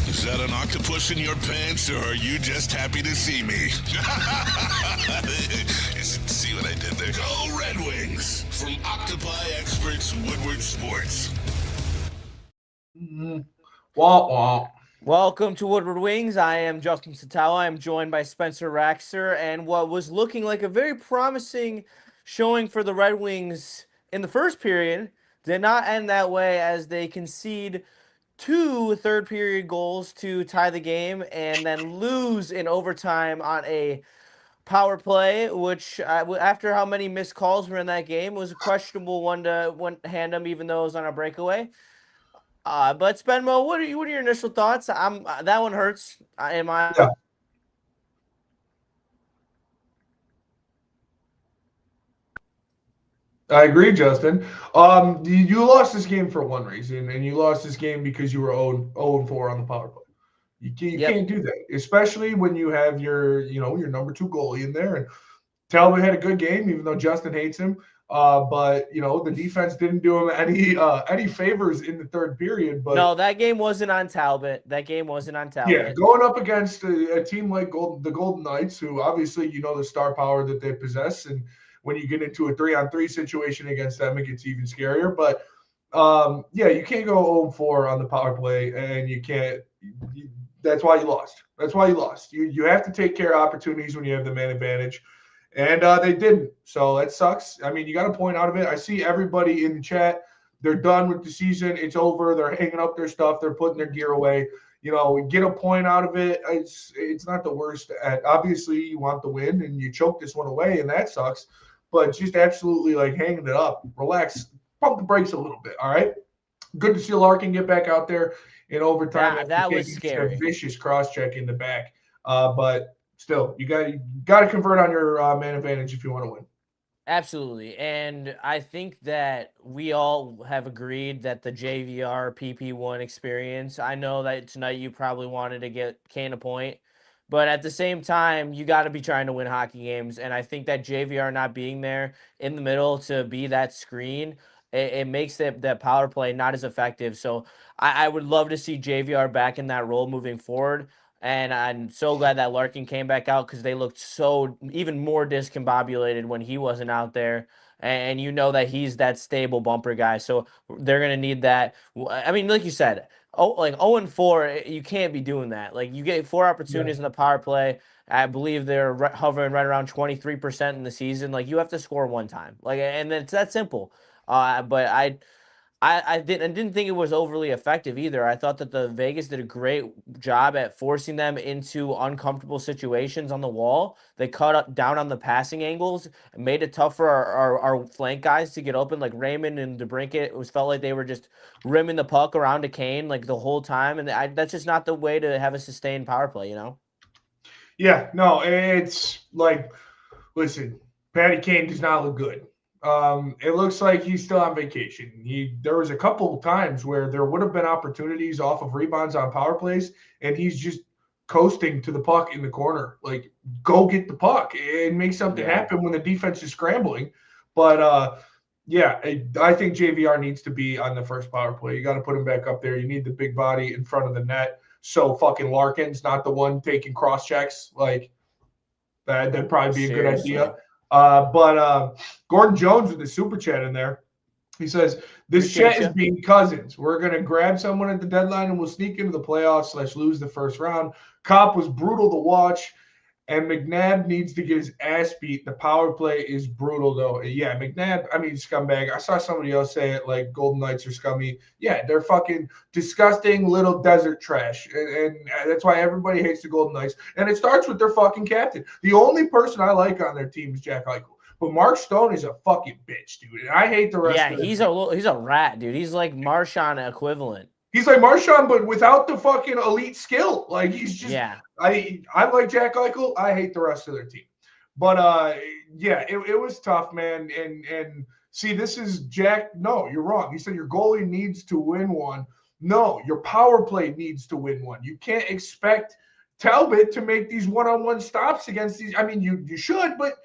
Is that an octopus in your pants, or are you just happy to see me? See what I did there? Go Red Wings! From Octopi Experts Woodward Sports. Wah, wah. Welcome to Woodward Wings. I am Justin Satawa. I'm joined by Spencer Raxter, and what was looking like a very promising showing for the Red Wings in the first period did not end that way as they concede two third period goals to tie the game and then lose in overtime on a power play, which after how many missed calls were in that game was a questionable one to hand them, even though it was on a breakaway. But Spenmo, what are your initial thoughts? That one hurts. In my Yeah, I agree, Justin. You lost this game for one reason, and you lost this game because you were 0-4 on the power play. You Yep. can't do that, especially when you have your number two goalie in there. And Talbot had a good game, even though Justin hates him. But the defense didn't do him any favors in the third period. But No, that game wasn't on Talbot. That game wasn't on yeah, Talbot. going up against a team like the Golden Knights, who obviously the star power that they possess, and when you get into a 3-on-3 situation against them, it gets even scarier. But yeah, you can't go 0-4 on the power play, and you can't. That's why you lost. That's why you lost. You have to take care of opportunities when you have the man advantage, and they didn't. So that sucks. I mean, you got a point out of it. I see everybody in the chat. They're done with the season. It's over. They're hanging up their stuff. They're putting their gear away. Get a point out of it. It's not the worst. Obviously, you want the win, and you choke this one away, and that sucks. But just absolutely like hanging it up. Relax. Pump the brakes a little bit. All right. Good to see Larkin get back out there in overtime. That was Taking scary. a vicious cross check in the back. But still, you got to convert on your man advantage if you want to win. Absolutely. And I think that we all have agreed that the JVR PP1 experience, I know that tonight you probably wanted to get Kane a point, but at the same time, you got to be trying to win hockey games. And I think that JVR not being there in the middle to be that screen, it makes that power play not as effective. So I would love to see JVR back in that role moving forward. And I'm so glad that Larkin came back out because they looked so even more discombobulated when he wasn't out there. And you know that he's that stable bumper guy. So they're going to need that. I mean, like you said, like 0-4, you can't be doing that. Like you get four opportunities in the power play. I believe they're hovering right around 23% in the season. Like you have to score one time. Like, and it's that simple. But I didn't think it was overly effective either. I thought that the Vegas did a great job at forcing them into uncomfortable situations on the wall. They cut down on the passing angles and made it tough for our flank guys to get open. Like Raymond and DeBrincat, felt like they were just rimming the puck around to Kane like the whole time, and that's just not the way to have a sustained power play, you know? Yeah, no, it's like, listen, Patty Kane does not look good. It looks like he's still on vacation. There was a couple of times where there would have been opportunities off of rebounds on power plays, and he's just coasting to the puck in the corner. Like, go get the puck and make something happen when the defense is scrambling. But yeah, I think JVR needs to be on the first power play. You got to put him back up there. You need the big body in front of the net. So fucking Larkin's not the one taking cross checks. Like, that'd probably be a good Seriously. idea. But Gordon Jones with the super chat in there. He says, this Appreciate chat is you. being cousins. We're going to grab someone at the deadline and we'll sneak into the playoffs / lose the first round. Cop was brutal to watch, and McNabb needs to get his ass beat. The power play is brutal, though. Yeah, McNabb, I mean, scumbag. I saw somebody else say it like Golden Knights are scummy. Yeah, they're fucking disgusting little desert trash. And that's why everybody hates the Golden Knights. And it starts with their fucking captain. The only person I like on their team is Jack Eichel. But Mark Stone is a fucking bitch, dude. And I hate the rest Yeah, of the he's a rat, dude. He's like Marshawn equivalent. He's like Marchand, but without the fucking elite skill. Like he's just Yeah. I like Jack Eichel. I hate the rest of their team. But yeah, it was tough, man. And see, this is Jack. No, you're wrong. You said your goalie needs to win one. No, your power play needs to win one. You can't expect Talbot to make these one-on-one stops against these. I mean, you should, but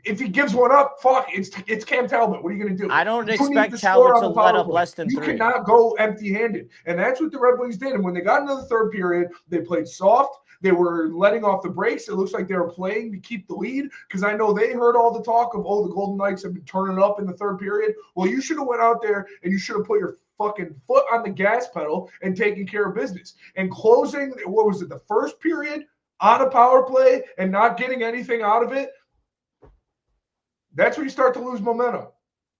if he gives one up, fuck, it's Cam Talbot. What are you going to do? I don't You need expect to score Talbot on to the let power up play. less than You 3. cannot go empty-handed, and that's what the Red Wings did. And when they got into the third period, they played soft. They were letting off the brakes. It looks like they were playing to keep the lead because I know they heard all the talk of, the Golden Knights have been turning up in the third period. Well, you should have went out there and you should have put your fucking foot on the gas pedal and taking care of business. And closing, what was it, the first period on a power play and not getting anything out of it, that's when you start to lose momentum.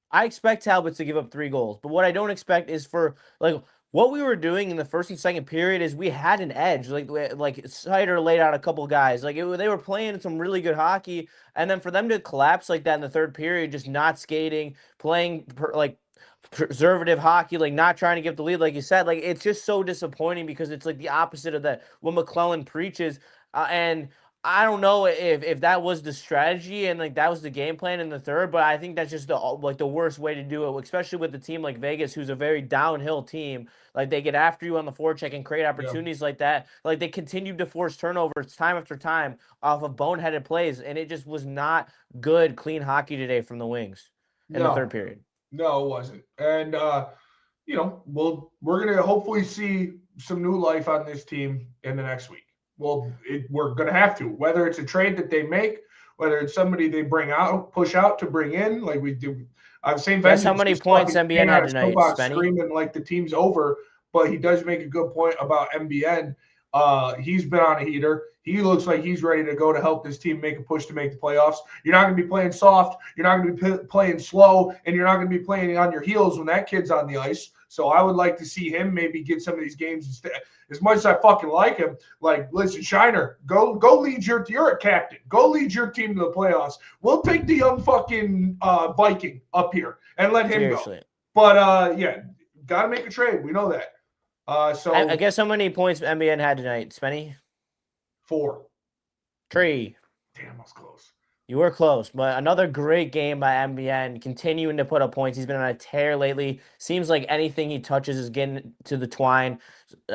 I expect Talbot to give up 3 goals, but what I don't expect is for what we were doing in the first and second period is we had an edge. Like Sider laid out a couple guys. They were playing some really good hockey, and then for them to collapse like that in the third period, just not skating, playing preservative hockey, not trying to give the lead, like you said, it's just so disappointing because it's the opposite of that what McClellan preaches, and I don't know if that was the strategy and that was the game plan in the third, but I think that's just the worst way to do it, especially with a team like Vegas, who's a very downhill team. They get after you on the forecheck and create opportunities like that. They continue to force turnovers time after time off of boneheaded plays, and it just was not good, clean hockey today from the Wings in the third period. No, it wasn't. And we're gonna hopefully see some new life on this team in the next week. Well, we're going to have to, whether it's a trade that they make, whether it's somebody they push out to bring in, like we do. I've seen Guess how many points MBN had tonight, Spenny? Screaming like the team's over, but he does make a good point about MBN. He's been on a heater. He looks like he's ready to go to help this team make a push to make the playoffs. You're not going to be playing soft. You're not going to be playing slow, and you're not going to be playing on your heels when that kid's on the ice. So I would like to see him maybe get some of these games instead. As much as I fucking like him, listen, Shiner, go lead you're a captain. Go lead your team to the playoffs. We'll take the young fucking Viking up here and let him go. But got to make a trade. We know that. So I guess how many points MBN had tonight, Spenny? 4. 3. Damn, I was close. You were close, but another great game by MBN, continuing to put up points. He's been on a tear lately. Seems like anything he touches is getting to the twine.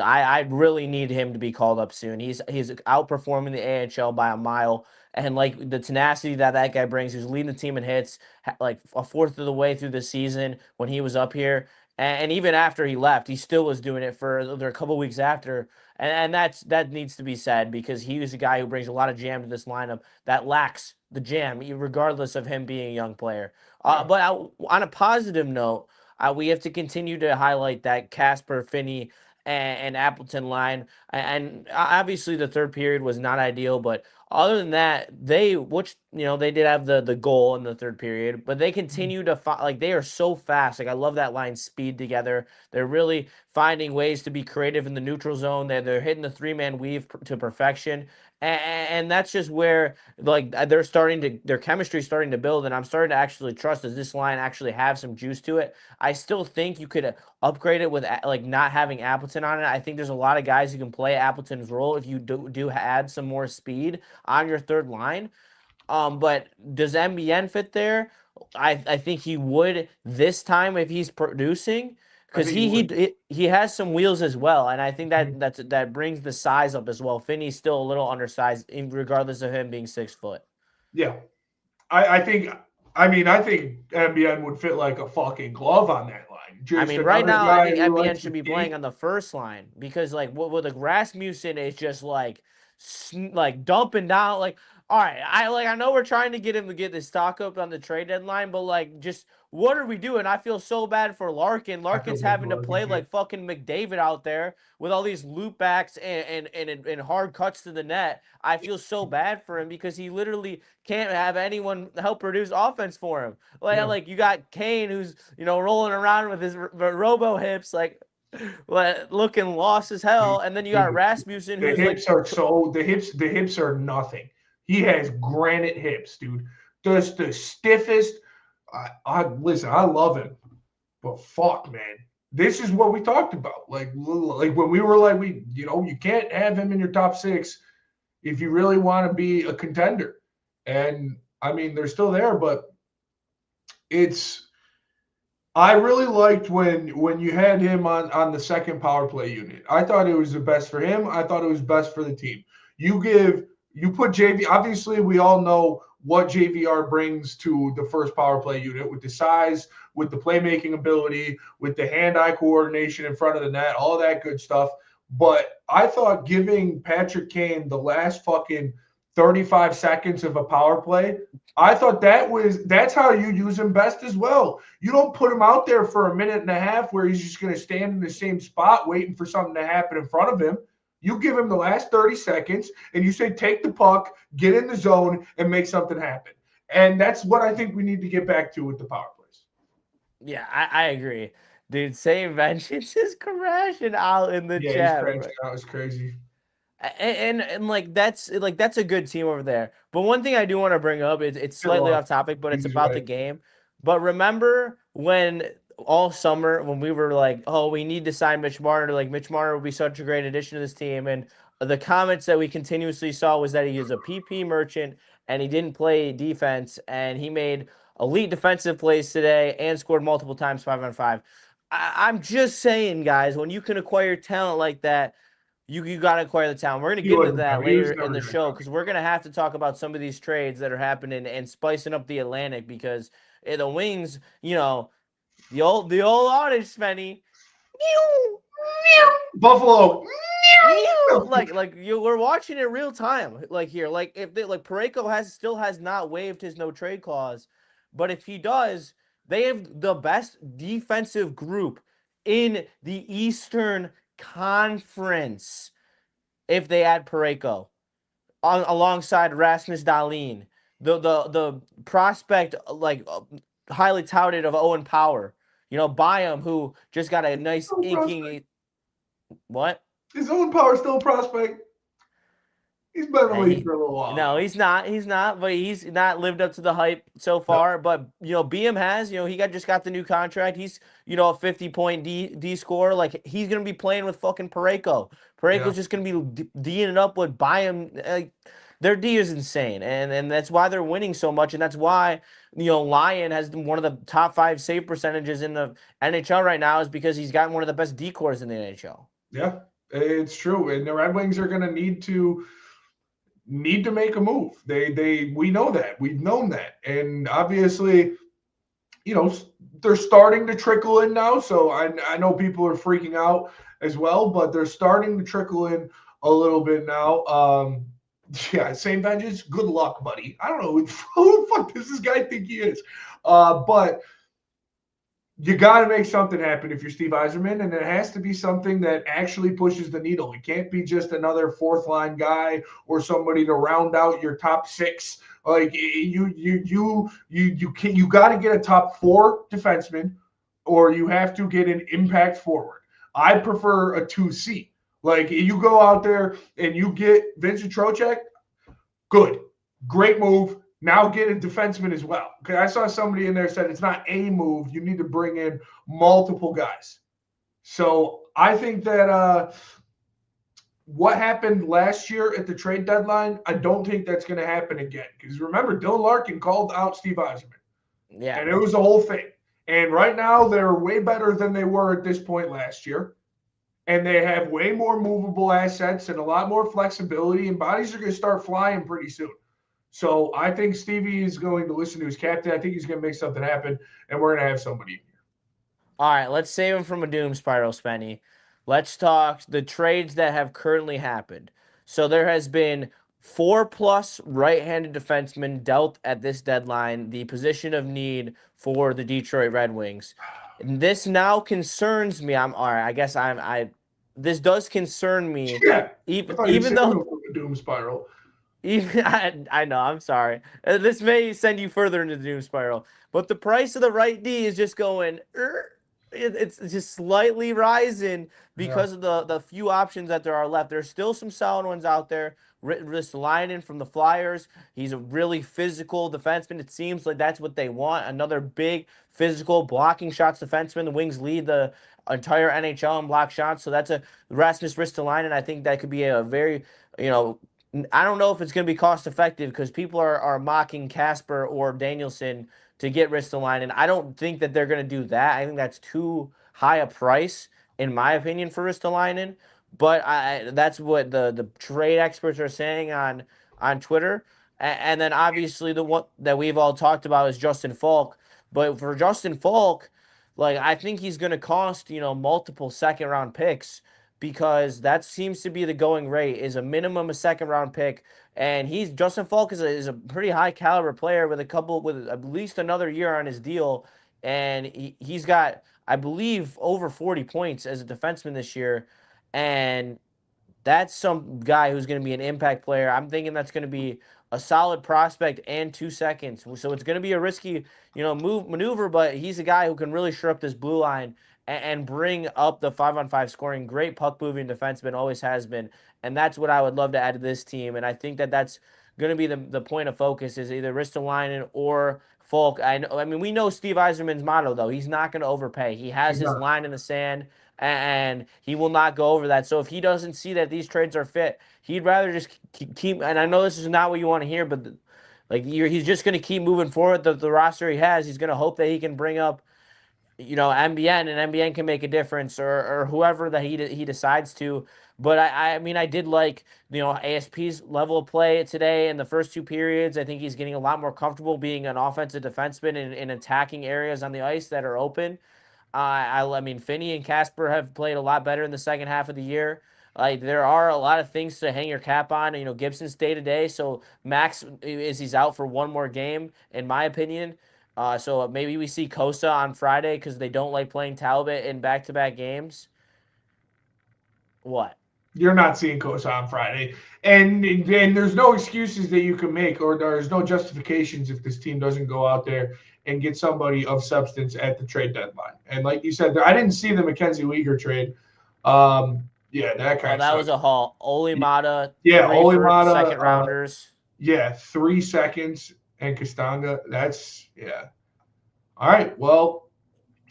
I really need him to be called up soon. He's outperforming the AHL by a mile. And the tenacity that guy brings, he's leading the team in hits, a fourth of the way through the season when he was up here. And even after he left, he still was doing it for a couple weeks after. And that needs to be said because he was a guy who brings a lot of jam to this lineup that lacks the jam, regardless of him being a young player. But on a positive note, we have to continue to highlight that Casper, Finney, and Appleton line. And obviously the third period was not ideal, but other than that, they did have the goal in the third period, but they continue to they are so fast. I love that line speed together. They're really finding ways to be creative in the neutral zone. They're hitting the 3-man weave to perfection. And that's just where their chemistry is starting to build, and I'm starting to actually trust that this line actually have some juice to it. I still think you could upgrade it with not having Appleton on it. I think there's a lot of guys who can play Appleton's role if you do add some more speed on your third line. But does MBN fit there? I think he would this time if he's producing. Because he has some wheels as well, and I think that brings the size up as well. Finney's still a little undersized, regardless of him being 6 foot. Yeah, I think MBN would fit like a fucking glove on that line. Right now, I think MBN should be playing on the first line because with the Rasmussen is just dumping down. All right, I know we're trying to get him to get this stock up on the trade deadline, but just what are we doing? I feel so bad for Larkin. Larkin's having to play like fucking McDavid out there with all these loopbacks and hard cuts to the net. I feel so bad for him because he literally can't have anyone help produce offense for him. You got Kane who's rolling around with his robo hips looking lost as hell, and then you got Rasmussen who's the hips are nothing. He has granite hips, dude. Just the stiffest. Listen, I love him, but fuck, man, this is what we talked about. When we were you can't have him in your top 6 if you really want to be a contender. And I mean, they're still there, but I really liked when you had him on the second power play unit. I thought it was the best for him. I thought it was best for the team. You put JV. Obviously, we all know what JVR brings to the first power play unit with the size, with the playmaking ability, with the hand-eye coordination in front of the net, all that good stuff. But I thought giving Patrick Kane the last fucking 35 seconds of a power play, I thought that's how you use him best as well. You don't put him out there for a minute and a half where he's just going to stand in the same spot waiting for something to happen in front of him. You give him the last 30 seconds and you say, take the puck, get in the zone, and make something happen. And that's what I think we need to get back to with the power plays. Yeah, I agree. Dude, Same Vengeance is crashing out in the Yeah, chat. he's crashing out. It's crazy. And that's a good team over there. But one thing I do want to bring up is it's slightly off topic, but it's about the game. But remember when all summer when we were like, oh, we need to sign Mitch Marner, like Mitch Marner would be such a great addition to this team, and the comments that we continuously saw was that he was a PP merchant and he didn't play defense, and he made elite defensive plays today and scored multiple times 5-on-5. I'm just saying, guys, when you can acquire talent like that, you got to acquire the talent. We're going to get into that later in the show because we're going to have to talk about some of these trades that are happening and spicing up the Atlantic because the Wings, the old adage, Spenny. Buffalo. We're watching it real time. Parayko still has not waived his no trade clause, but if he does, they have the best defensive group in the Eastern Conference if they add Parayko alongside Rasmus Dahlin, the prospect highly touted of Owen Power, Byam, who just got a nice inking. What? His Owen Power still a prospect. He's been in the league for a little while. No, he's not. He's not. But he's not lived up to the hype so far. No. But BM has. He just got the new contract. He's a 50-point D scorer. Like he's gonna be playing with fucking Parayko. Parayko's just gonna be D'ing it up with Byam. Their D is insane, and that's why they're winning so much, and that's why Lyon has one of the top 5 save percentages in the NHL right now is because he's got one of the best D cores in the NHL. Yeah, it's true, and the Red Wings are gonna need to make a move. We know that. We've known that. And obviously, they're starting to trickle in now. So I know people are freaking out as well, but they're starting to trickle in a little bit now. Same Vengeance. Good luck, buddy. I don't know who the fuck does this guy think he is. But you got to make something happen if you're Steve Yzerman, and it has to be something that actually pushes the needle. It can't be just another fourth line guy or somebody to round out your top 6. Like you got to get a top 4 defenseman, or you have to get an impact forward. I prefer a 2C. Like you go out there and you get Vincent Trocheck, good, great move. Now get a defenseman as well. Okay, I saw somebody in there said it's not a move. You need to bring in multiple guys. So I think that what happened last year at the trade deadline, I don't think that's going to happen again. Because remember, Dylan Larkin called out Steve Yzerman. Yeah. And it was the whole thing. And right now, they're way better than they were at this point last year. And they have way more movable assets and a lot more flexibility. And bodies are going to start flying pretty soon. So I think Stevie is going to listen to his captain. I think he's going to make something happen, and we're going to have somebody in here. All right, let's save him from a doom spiral, Spenny. Let's talk the trades that have currently happened. So there has been 4+ right-handed defensemen dealt at this deadline, the position of need for the Detroit Red Wings. And this now concerns me. This does concern me. Yeah, even though a doom spiral. I know, I'm sorry. This may send you further into the doom spiral, but the price of the right D is just going, it's just slightly rising because of the few options that there are left. There's still some solid ones out there. Ristolainen from the Flyers. He's a really physical defenseman. It seems like that's what they want. Another big physical blocking shots defenseman. The Wings lead the entire NHL in block shots. So that's a Rasmus Ristolainen. I think that could be a very, I don't know if it's going to be cost effective because people are mocking Casper or Danielson to get Ristolainen. I don't think that they're going to do that. I think that's too high a price, in my opinion, for Ristolainen. but that's what the trade experts are saying on Twitter. And then obviously the one that we've all talked about is Justin Falk. But for Justin Falk, like I think he's going to cost multiple second round picks because that seems to be the going rate is a minimum a second round pick. And Justin Falk is a pretty high caliber player with at least another year on his deal, and he's got I believe over 40 points as a defenseman this year, and that's some guy who's going to be an impact player. I'm thinking that's going to be a solid prospect and 2 seconds. So it's going to be a risky, maneuver, but he's a guy who can really shore up this blue line and bring up the 5-on-5 scoring. Great puck moving defenseman, always has been, and that's what I would love to add to this team. And I think that's going to be the point of focus is either Ristolainen or Falk. I mean, we know Steve Yzerman's motto though. He's not going to overpay. He has his line in the sand, and he will not go over that. So if he doesn't see that these trades are fit, he'd rather just keep. And I know this is not what you want to hear, but he's just going to keep moving forward. The roster he has, he's going to hope that he can bring up, MBN, and MBN can make a difference, or whoever that he decides to. But I mean, I did like ASP's level of play today in the first two periods. I think he's getting a lot more comfortable being an offensive defenseman in attacking areas on the ice that are open. I mean, Finney and Casper have played a lot better in the second half of the year. Like there are a lot of things to hang your cap on. Gibson's day to day. So Max he's out for one more game, in my opinion. So maybe we see Costa on Friday because they don't like playing Talbot in back-to-back games. What? You're not seeing Costa on Friday, and there's no excuses that you can make, or there's no justifications if this team doesn't go out there and get somebody of substance at the trade deadline. And like you said, I didn't see the Mackenzie Weegar trade. Yeah, that kind of. That was a haul. Olimata. Yeah, Olimata. Second rounders. Yeah, 3 seconds and Castanga. That's All right. Well,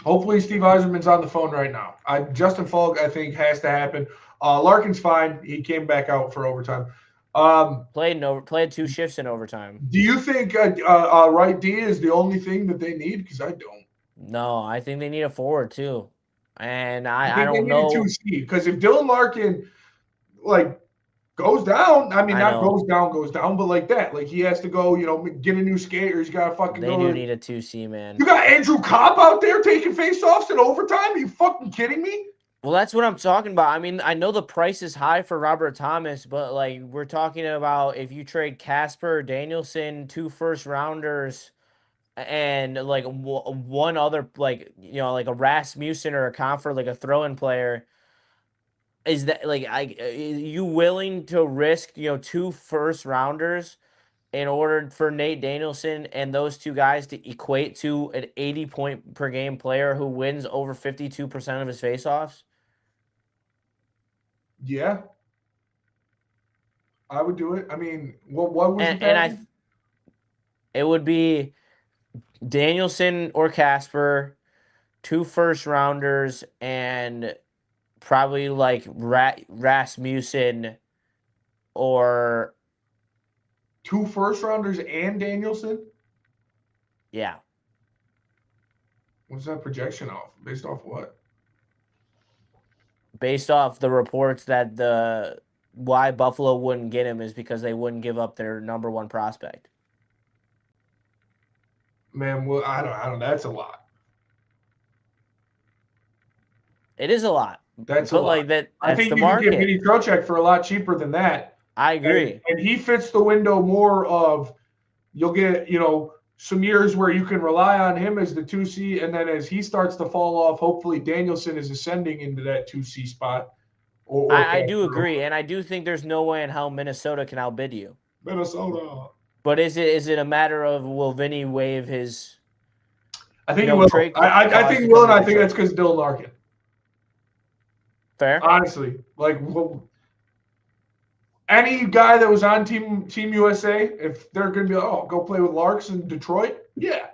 hopefully Steve Yzerman's on the phone right now. Justin Falk, I think, has to happen. Larkin's fine. He came back out for overtime. Played 2 shifts in overtime. Do you think right D is the only thing that they need? Because I don't. No, I think they need a forward too, and I think don't know. Because if Dylan Larkin goes down, I mean not goes down, but like that, like he has to go, get a new skater. He's got to fucking go. They do need a 2C, man. You got Andrew Copp out there taking faceoffs in overtime? Are you fucking kidding me? Well, that's what I'm talking about. I mean, I know the price is high for Robert Thomas, but we're talking about if you trade Casper, Danielson, 2 first-rounders, and one other like a Rasmussen or a Comfort, like a throw-in player. Is that are you willing to risk 2 first-rounders in order for Nate Danielson and those 2 guys to equate to an 80-point per game player who wins over 52% of his faceoffs? Yeah, I would do it. I mean, what was it would be Danielson or Casper, 2 first-rounders, and probably Rasmussen or 2 first-rounders and Danielson? Yeah. What's that projection off? Based off what? Based off the reports that why Buffalo wouldn't get him is because they wouldn't give up their number 1 prospect. Man, well, I don't. That's a lot. It is a lot. That's a lot. I think you can get Vinny Trocheck for a lot cheaper than that. I agree. And he fits the window more of you'll get, some years where you can rely on him as the 2C, and then as he starts to fall off, hopefully Danielson is ascending into that 2C spot. I do agree, and I do think there's no way in hell Minnesota can outbid you. Minnesota. But is it a matter of will Vinny waive his? I think he will. I think he will, and I think that's because Dylan Larkin. Fair. Honestly, any guy that was on Team USA, if they're going to be go play with Larks in Detroit, yeah.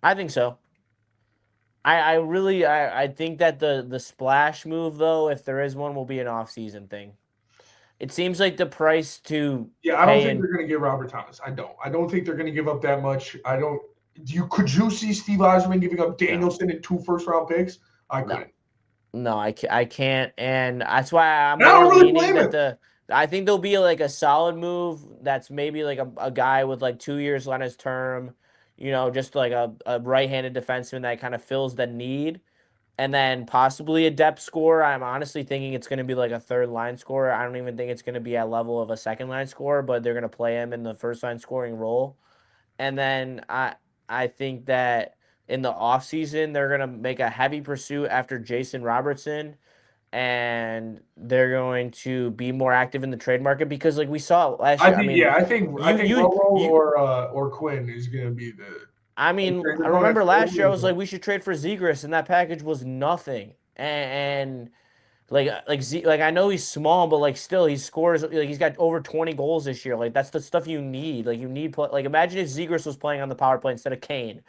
I think so. I think that the splash move, though, if there is one, will be an off-season thing. It seems like the price to I don't think they're going to get Robert Thomas. I don't think they're going to give up that much. Could you see Steve Yzerman giving up Danielson and 2 first-round picks? I couldn't. No, I can't, and that's why I'm And I don't more really leaning blame that him. I think there'll be like a solid move that's maybe like a guy with like 2 years on his term, just like a right-handed defenseman that kind of fills the need, and then possibly a depth scorer. I'm honestly thinking it's going to be like a third line scorer. I don't even think it's going to be at level of a second line scorer, but they're going to play him in the first line scoring role. And then I think that in the offseason, they're going to make a heavy pursuit after Jason Robertson, and they're going to be more active in the trade market because like we saw last I year. I think mean, yeah, I think you Rolo you or Quinn is gonna be I the mean, trade I component remember for last year I Oilers. was like we should trade for Zegras and that package was nothing. And like I know he's small, but like still he scores like he's got over 20 goals this year. Like that's the stuff you need. Like you need like imagine if Zegras was playing on the power play instead of Kane.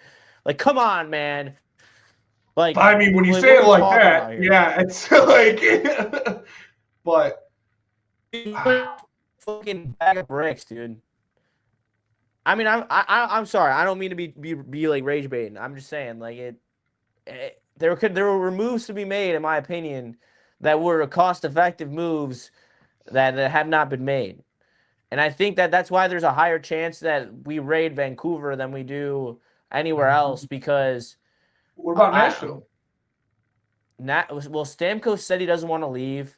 Like come on, man. Like I mean, when you like say what are it we like talking that, about here? yeah, it's like, but Fucking bag of bricks, dude. I mean, I'm sorry. I don't mean to be like rage baiting. I'm just saying, like there were moves to be made, in my opinion, that were cost effective moves that have not been made. And I think that that's why there's a higher chance that we raid Vancouver than we do anywhere else because what about I Nashville? well Stamkos said he doesn't want to leave,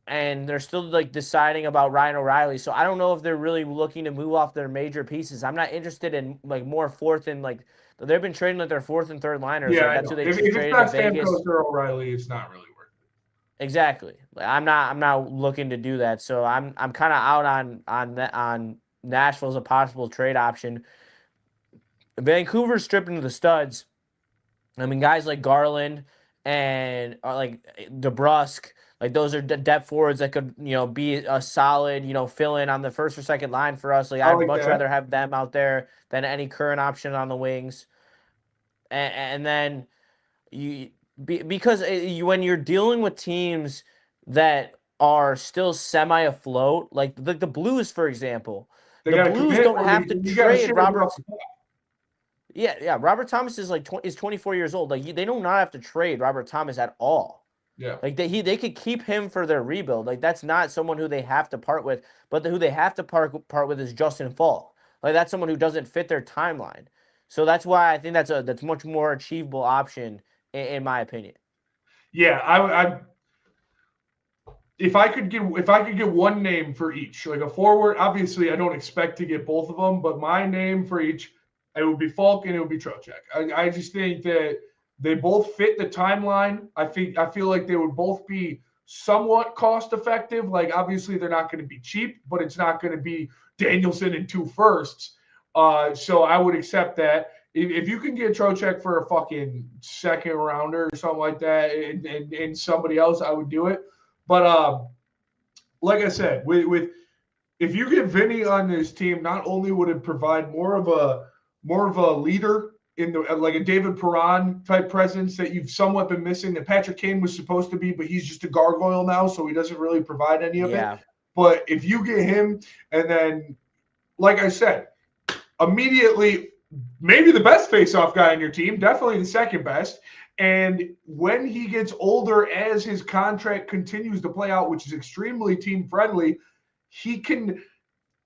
and they're still like deciding about Ryan O'Reilly. So I don't know if they're really looking to move off their major pieces. I'm not interested in like more fourth and like they've been trading like their fourth and third liners. Yeah, Like I that's who know. they just If it's traded to not Vegas. Stamkos or O'Reilly, it's not really worth Exactly. Like, I'm not looking to do that. So I'm kind of out on Nashville as a possible trade option. Vancouver's stripping to the studs. I mean, guys like Garland and like DeBrusque, like those are depth forwards that could, be a solid, fill in on the first or second line for us. Like it. I I'd like much that. rather have them out there than any current option on the wings. And then because when you're dealing with teams that are still semi afloat, like the Blues, for example, They the got to Blues commit, don't or have to you got to trade share it Robert. off the top. Yeah, yeah. Robert Thomas is like is 24 years old. Like they do not have to trade Robert Thomas at all. Yeah, Like they could keep him for their rebuild. Like that's not someone who they have to part with. But who they have to part with is Justin Falk. Like that's someone who doesn't fit their timeline. So that's why I think that's much more achievable option in my opinion. yeah. I if I could get one name for each, like a forward. Obviously, I don't expect to get both of them, but my name for each, it would be Falk and it would be Trocheck. I just think that they both fit the timeline. I feel like they would both be somewhat cost effective. Like obviously they're not going to be cheap, but it's not going to be Danielson and two firsts. So I would accept that. If you can get Trocheck for a fucking second rounder or something like that, and somebody else, I would do it. But like I said, with if you get Vinny on this team, not only would it provide more of a leader in the like a David Perron type presence that you've somewhat been missing, that Patrick Kane was supposed to be, but he's just a gargoyle now, so he doesn't really provide any of it. Yeah. But if you get him, and then like I said, immediately maybe the best face-off guy on your team, definitely the second best. And when he gets older, as his contract continues to play out, which is extremely team friendly, he can,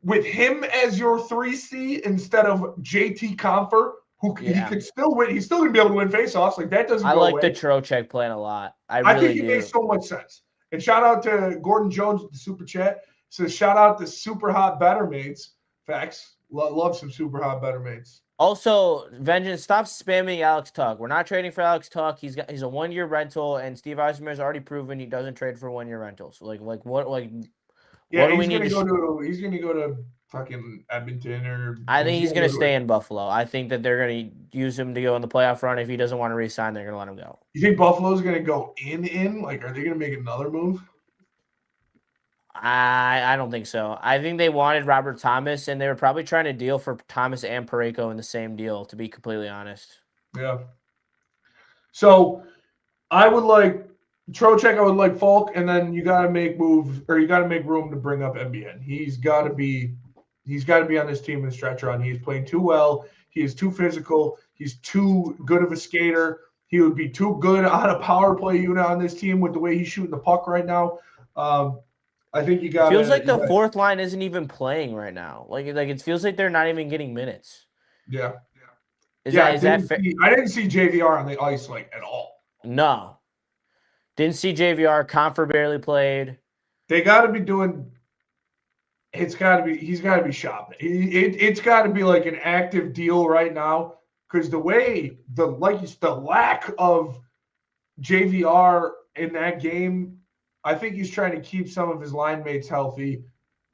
with him as your 3C instead of JT Confer, who he Yeah. could still win. He's still going to be able to win faceoffs. Like that doesn't I go like the away. Trocheck plan a lot. I I think really it makes do. so much sense. And shout out to Gordon Jones with the super chat. Says shout out to super hot better mates. Facts. Love some super hot better mates. Also, Vengeance, stop spamming Alex Tuck. We're not trading for Alex Tuck. He's a 1 year rental, and Steve Eisner has already proven he doesn't trade for 1 year rentals. What Yeah, do we need to? he's gonna go to fucking Edmonton, or I think he's he's gonna going go to to stay in Buffalo. I think that they're going to use him to go in the playoff run. If he doesn't want to resign, they're going to let him go. You think Buffalo's gonna go in? Like, are they gonna make another move? I don't think so. I think they wanted Robert Thomas, and they were probably trying to deal for Thomas and Parayko in the same deal, to be completely honest. Yeah. So I would like Trocheck, I would like Falk, and then you gotta make moves, or you gotta make room to bring up MBN. He's gotta be on this team in the stretch run. He's playing too well. He is too physical. He's too good of a skater. He would be too good on a power play unit on this team with the way he's shooting the puck right now. I think you It got feels like the to. fourth line isn't even playing right now. Like it feels like they're not even getting minutes. Yeah. Is Yeah, that fair? I didn't see JVR on the ice like at all. No. Didn't see JVR. Confer barely played. They got to be doing. He's got to be shopping. It's got to be like an active deal right now because the lack of JVR in that game, I think he's trying to keep some of his line mates healthy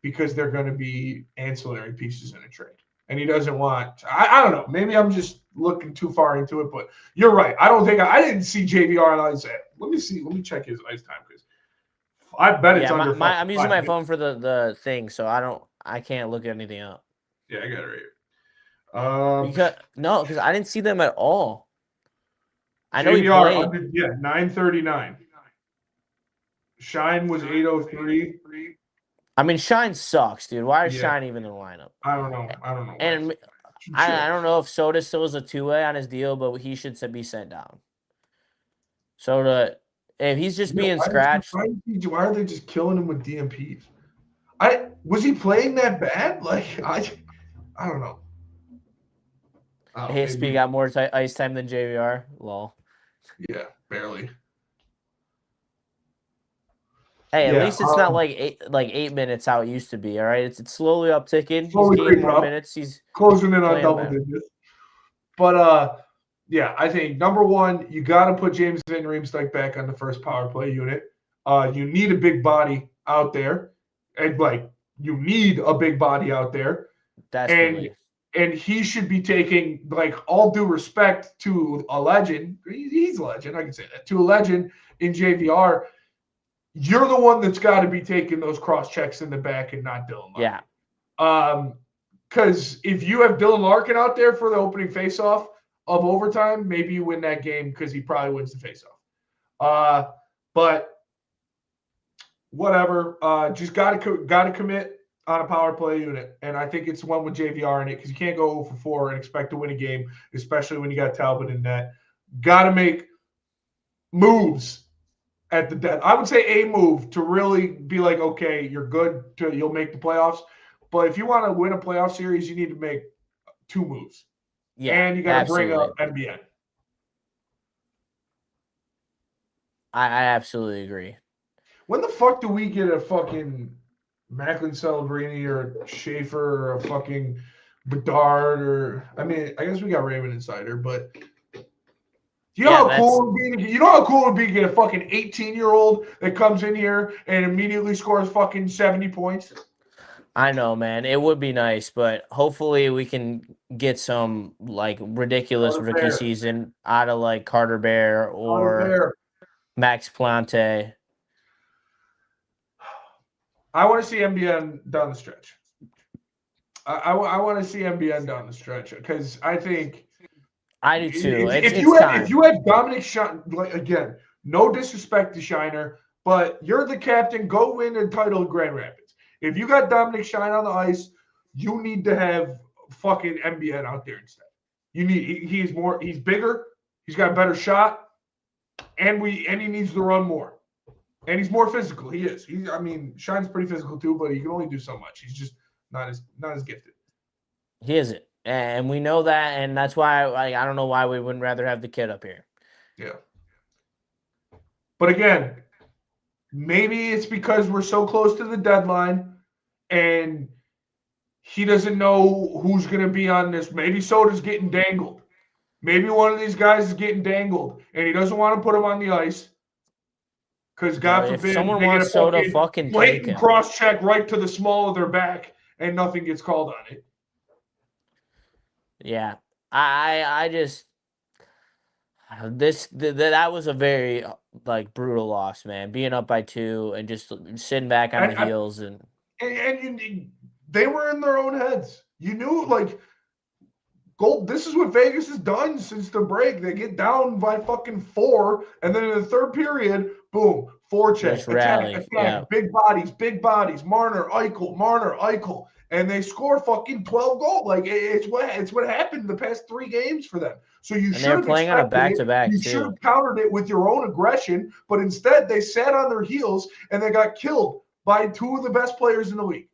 because they're going to be ancillary pieces in a trade. And he doesn't want. I don't know. Maybe I'm just looking too far into it, but you're right. I didn't see JVR on ice. Let me see. Let me check his ice time because I bet it's under. I'm using my phone for the thing, so I can't look anything up. Yeah, I got it right here. Because I didn't see them at all. I know JVR he played. 939. Shine was 803. I mean, Shine sucks, dude. Why is Shine even in the lineup? I don't know. And I don't know if Soda still is a two-way on his deal, but he should be sent down. Soda, if he's just being scratched. Why are they just killing him with DMPs? Was he playing that bad? Like I don't know. HSP got more ice time than JVR. Lol. Yeah, barely. Hey, at least it's not like 8 minutes how it used to be. All right, it's slowly upticking. He's getting more minutes. He's closing in on double digits. But yeah, I think number one, you got to put James Van Riemsdyk back on the first power play unit. You need a big body out there, and you need a big body out there. Desperately. And he should be taking, all due respect to a legend. He's a legend. I can say that. To a legend in JVR. You're the one that's got to be taking those cross checks in the back and not Dylan Larkin. Yeah. Because if you have Dylan Larkin out there for the opening faceoff of overtime, maybe you win that game because he probably wins the faceoff. But whatever. Just got to commit on a power play unit. And I think it's one with JVR in it because you can't go 0 for 4 and expect to win a game, especially when you got Talbot in net. Got to make moves at the dead. I would say a move to really be like, okay, you're good. You'll make the playoffs. But if you want to win a playoff series, you need to make 2 moves. Yeah, and you got to bring up NBN. I absolutely agree. When the fuck do we get a fucking Macklin Celebrini or Schaefer or a fucking Bedard I guess we got Raymond Insider, but you know how cool it would be? You know how cool it would be to get a fucking 18-year-old that comes in here and immediately scores fucking 70 points? I know, man. It would be nice, but hopefully we can get some ridiculous rookie season out of Carter Bear or Max Plante. I want to see MBN down the stretch. I want to see MBN down the stretch because I think I do too. If you have Dominic Shiner, again, no disrespect to Shiner, but you're the captain. Go win a title in Grand Rapids. If you got Dominic Shiner on the ice, you need to have fucking MBN out there instead. You need he's bigger, he's got a better shot, and he needs to run more. And he's more physical. He is. Shine's pretty physical too, but he can only do so much. He's just not as gifted. He isn't. And we know that, and that's why I don't know why we wouldn't rather have the kid up here. Yeah. But again, maybe it's because we're so close to the deadline and he doesn't know who's going to be on this. Maybe Soda's getting dangled. Maybe one of these guys is getting dangled, and he doesn't want to put him on the ice because, God forbid, if someone wants Soda, fucking take him. Cross-check right to the small of their back, and nothing gets called on it. Yeah, I just that was a very brutal loss, man. Being up by 2 and just sitting back on the heels and they were in their own heads. You knew this is what Vegas has done since the break. They get down by fucking 4, and then in the third period, boom, 4 check, attack, yeah. big bodies, Marner, Eichel, and they score fucking 12 goals. Like it's what happened the past 3 games for them. So you should have playing on a expected it. back-to-back You too. should have countered it with your own aggression, but instead they sat on their heels and they got killed by 2 of the best players in the league.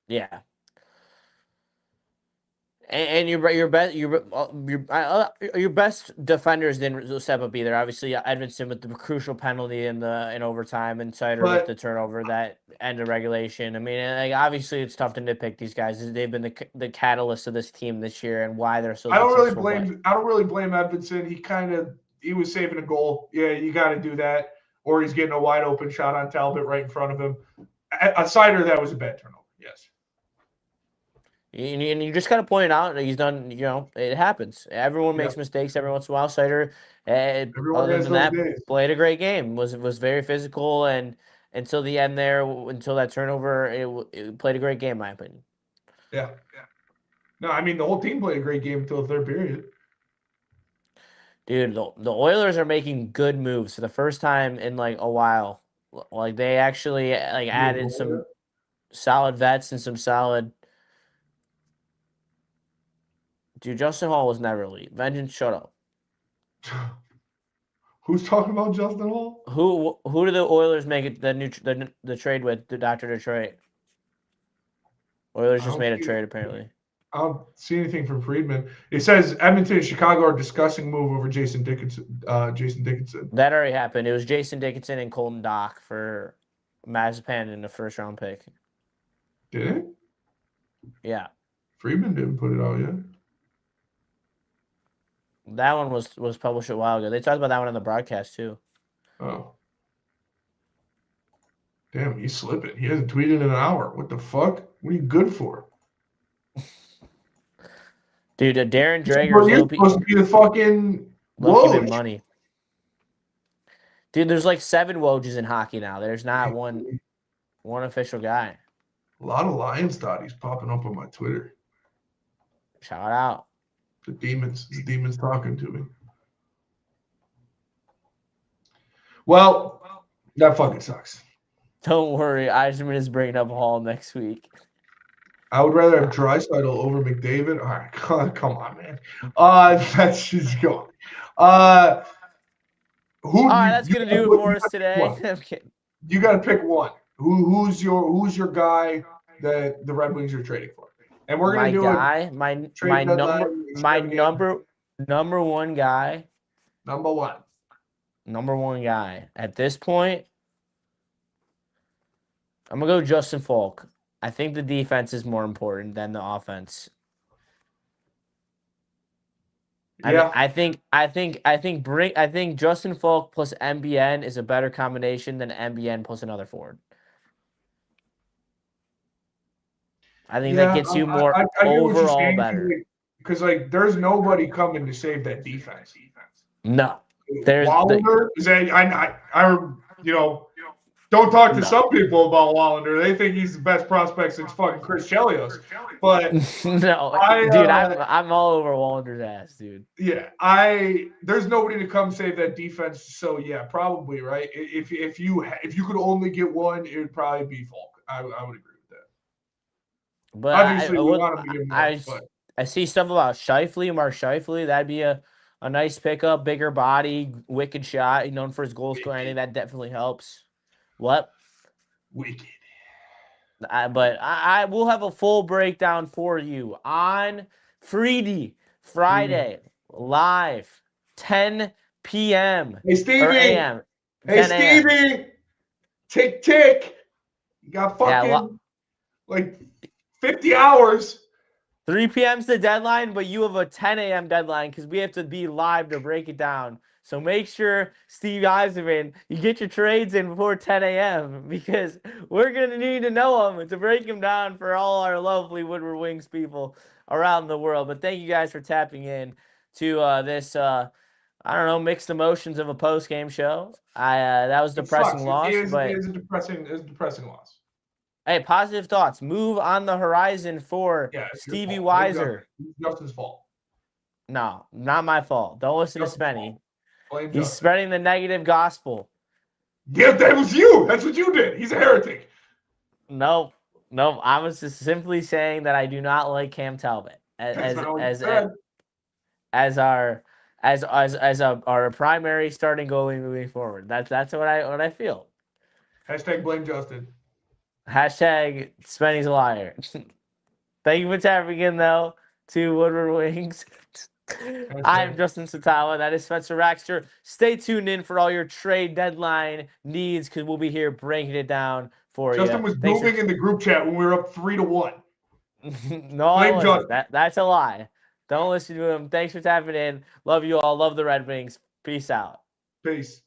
Yeah. And your best defenders didn't step up either. Obviously, Edmondson with the crucial penalty in overtime, and Sider with the turnover that ended regulation. I mean, like, obviously, it's tough to nitpick these guys. They've been the catalyst of this team this year, and why they're so. I don't really blame Edmondson. He was saving a goal. Yeah, you got to do that, or he's getting a wide open shot on Talbot right in front of him. A Sider, that was a bad turnover. Yes. And you just got to point out that he's done, it happens. Everyone makes mistakes every once in a while. Sider, other than that, played a great game. Was very physical, and until the end there, until that turnover, it played a great game, in my opinion. Yeah. No, I mean, the whole team played a great game until the third period. Dude, the Oilers are making good moves for the first time in, like, a while. Like, they actually, like, added some solid vets and some solid... Dude, Justin Hall was never elite. Vengeance, shut up. Who's talking about Justin Hall? Who do the Oilers make the trade with, the Dr. Detroit? Oilers just made a trade, apparently. I don't see anything from Friedman. It says Edmonton and Chicago are discussing move over Jason Dickinson. That already happened. It was Jason Dickinson and Colton Dock for Mazepan in the first-round pick. Did it? Yeah. Friedman didn't put it out yet. That one was published a while ago. They talked about that one on the broadcast, too. Oh. Damn, he's slipping. He hasn't tweeted in an hour. What the fuck? What are you good for? Dude, Darren Drager's supposed to be the fucking Woj money. Dude, there's like 7 Wojs in hockey now. There's not one official guy. A lot of Lions thotties popping up on my Twitter. Shout out. The demons talking to me. Well, that fucking sucks. Don't worry, Eisman is bringing up Hall next week. I would rather have Draisaitl over McDavid. All right, come on, man. That's just going. All right, that's gonna do it for us today. You got to pick one. Who's your guy that the Red Wings are trading for? And we're gonna number one guy. Number one guy at this point. I'm gonna go Justin Falk. I think the defense is more important than the offense. Yeah. I think Justin Falk plus MBN is a better combination than MBN plus another forward. I think that gets you more overall better. Because there's nobody coming to save that defense. No, there's don't talk to some people about Wallander. They think he's the best prospect since fucking Chris Chelios. But I'm all over Wallander's ass, dude. Yeah, there's nobody to come save that defense. So yeah, probably right. If you could only get one, it would probably be Falk. I would agree with that. But obviously, we want him to get more. I see stuff about Scheifele, Mark Scheifele. That'd be a nice pickup, bigger body, wicked shot. He's known for his goal scoring. I think that definitely helps. What? Wicked. But I will have a full breakdown for you on Friday, live, 10 p.m. Hey, Stevie. Or a.m. Hey, Stevie. Tick. You got fucking 50 hours. 3 p.m.'s the deadline, but you have a 10 a.m. deadline because we have to be live to break it down. So make sure, Steve Eisenman, you get your trades in before 10 a.m. because we're going to need to know them to break them down for all our lovely Woodward Wings people around the world. But thank you guys for tapping in to this, mixed emotions of a post-game show. That was a depressing loss. It was a depressing loss. Hey, positive thoughts. Move on the horizon for Stevie Weiser. Justin's fault. No, not my fault. Don't listen to Spenny. He's spreading the negative gospel. Yeah, that was you. That's what you did. He's a heretic. No, No, I was just simply saying that I do not like Cam Talbot That's not what you said. as our our primary starting goalie moving forward. That's what I feel. Hashtag blame Justin. Hashtag Spenny's a liar. Thank you for tapping in though to Woodward Wings. I'm Justin Satawa. That is Spencer Raxter. Stay tuned in for all your trade deadline needs because we'll be here breaking it down for you. Justin was booming in the group chat when we were up 3-1. No, I Blame wasn't. Justin. That's a lie. Don't listen to him. Thanks for tapping in. Love you all. Love the Red Wings. Peace out. Peace.